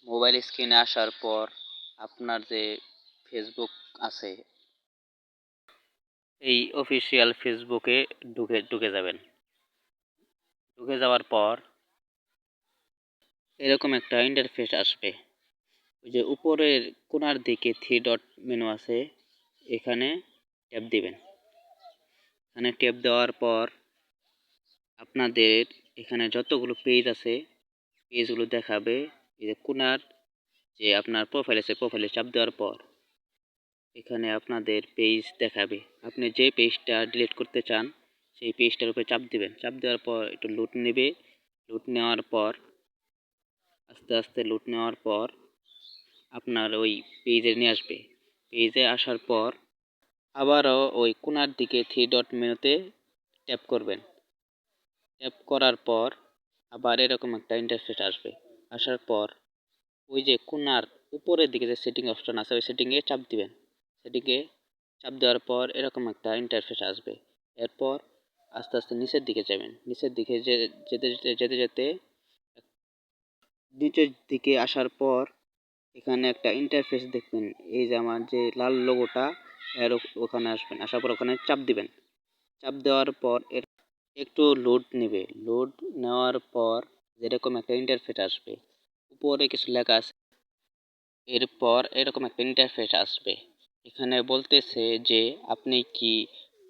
Mobile স্ক্রিনে আসার পর আপনার যে ফেসবুক আছে এই অফিসিয়াল ফেসবুকে ঢুকে যাবেন। ঢুকে যাওয়ার পর এরকম একটা ইন্টারফেস আসবে। ওই যে উপরের কোণার দিকে থ্রি ডট মেনু আছে, এখানে ট্যাপ দিবেন। এখানে ট্যাপ দেওয়ার পর আপনাদের এখানে যতগুলো পেজ আছে পেজগুলো দেখাবে। এই যে কোণার যে আপনার প্রোফাইল আছে, প্রোফাইলে চাপ দেওয়ার পর এখানে আপনাদের পেজ দেখাবে। আপনি যে পেজটা ডিলিট করতে চান সেই পেজটার উপরে চাপ দিবেন। চাপ দেওয়ার পর একটু লোড নেবে। লোড নেওয়ার পর আস্তে আস্তে লোড নেওয়ার পর আপনার ওই পেজে নিয়ে আসবে। পেজে আসার পর আবারও ওই কোণার দিকে থ্রি ডট মেনুতে ট্যাপ করবেন। ট্যাপ করার পর আবার এরকম একটা ইন্টারফেস আসবে। আসার পর ওই যে কোণার উপরের দিকে যে সেটিং অপশন আছে ওই সেটিংয়ে চাপ দিবেন। সেটিংয়ে চাপ দেওয়ার পর এরকম একটা ইন্টারফেস আসবে। এরপর আস্তে আস্তে নিচের দিকে যাবেন। নিচের দিকে যেতে যেতে যেতে নিচের দিকে আসার পর এখানে একটা ইন্টারফেস দেখবেন। এই যে আমার যে লাল লোগোটা এর ওখানে আসবেন। আসার পর ওখানে চাপ দিবেন। চাপ দেওয়ার পর একটু লোড নেবে। লোড নেওয়ার পর যেরকম একটা ইন্টারফেস আসবে, উপরে কিছু লেখা আছে, এরপর এরকম একটা ইন্টারফেস আসবে। এখানে বলতেছে যে আপনি কি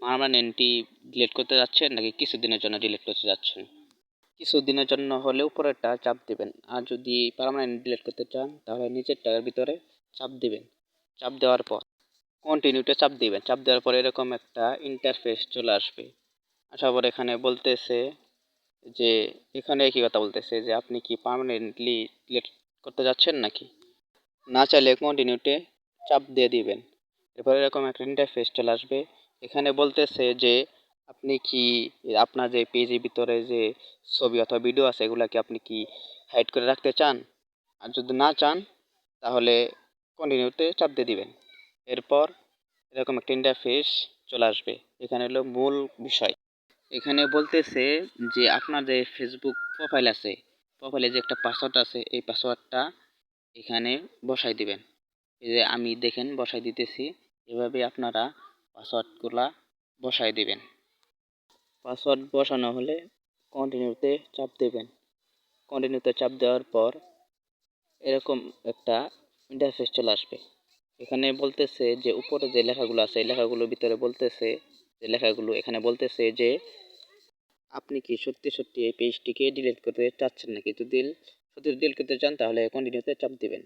পার্মানেন্টলি ডিলিট করতে যাচ্ছেন নাকি কিছুদিনের জন্য ডিলিট করতে যাচ্ছেন। কিছুদিনের জন্য হলে উপরেরটা চাপ দিবেন, আর যদি পার্মানেন্ট ডিলিট করতে চান তাহলে নিচেরটার ভিতরে চাপ দিবেন। চাপ দেওয়ার পর কন্টিনিউতে চাপ দিবেন। চাপ দেওয়ার পর এরকম একটা ইন্টারফেস চলে আসবে। আসার পর এখানে বলতেছে যে এখানে কি কথা বলতেছে যে আপনি কি পার্মানেন্টলি ডিলিট করতে যাচ্ছেন নাকি। না চাইলে কন্টিনিউতে চাপ দিয়ে দিবেন। এরপর এরকম একটা ইন্টারফেস চলে আসবে। এখানে বলতেছে যে আপনি কি আপনার যে পেজের ভিতরে যে ছবি অথবা ভিডিও আছে এগুলাকে আপনি কি হাইড করে রাখতে চান। আর যদি না চান তাহলে কন্টিনিউতে চাপ দিয়ে দিবেন। এরপর এরকম একটা ইন্টারফেস চলে আসবে। এখানে হলো মূল বিষয়। এখানে বলতেছে যে আপনার যে ফেসবুক প্রোফাইল আছে, প্রোফাইলে যে একটা পাসওয়ার্ড আছে এই পাসওয়ার্ডটা এখানে বসাই দিবেন। এই যে আমি দেখেন বসাই দিতেছি। এভাবে আপনারা পাসওয়ার্ডগুলা বসাই দিবেন। পাসওয়ার্ড বসানো হলে কন্টিনিউতে চাপ দেবেন। কন্টিনিউতে চাপ দেওয়ার পর এরকম একটা ইন্টারফেস চলে আসবে। এখানে বলতেছে যে উপরে যে লেখাগুলো আছে এই লেখাগুলোর ভিতরে বলতেছে যে লেখাগুলো এখানে বলতেছে যে আপনি কি সত্যি সত্যি এই পেজটিকে ডিলিট করতে চাচ্ছেন নাকি। যদি সত্যি ডিলিট করতে চান তাহলে কন্টিনিউতে চাপ দিবেন।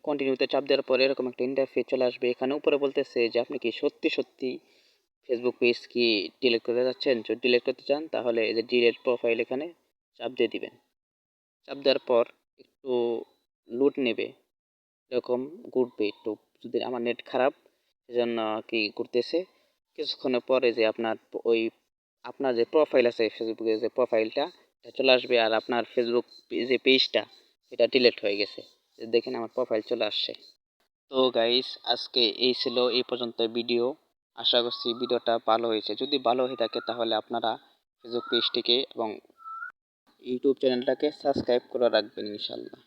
কন্টিনিউতে চাপ দেওয়ার পরে এরকম একটা ইন্টারফেস চলে আসবে। এখানে উপরে বলতেছে যে আপনি কি সত্যি সত্যি ফেসবুক পেজ কি ডিলিট করতে চাচ্ছেন। যদি ডিলিট করতে চান তাহলে এই যে ডিলিট প্রোফাইল এখানে চাপ দিয়ে দিবেন। চাপ দেওয়ার পর একটু লোড নেবে, এরকম ঘুরবে একটু। যদি আমার নেট খারাপ সেজন্য কি করতেছে। কিছুক্ষণের পরে যে আপনার যে প্রোফাইল আছে ফেসবুকের যে প্রোফাইলটা চলে আসবে, আর আপনার ফেসবুক যে পেজটা এটা ডিলিট হয়ে গেছে। দেখেন আমার প্রোফাইল চলে আসছে। তো গাইস আজকে এই ছিল এই পর্যন্ত ভিডিও। আশা করছি ভিডিওটা ভালো হয়েছে। যদি ভালো হয়ে থাকে তাহলে আপনারা ফেসবুক পেজটিকে এবং ইউটিউব চ্যানেলটাকে সাবস্ক্রাইব করে রাখবেন ইনশাল্লাহ।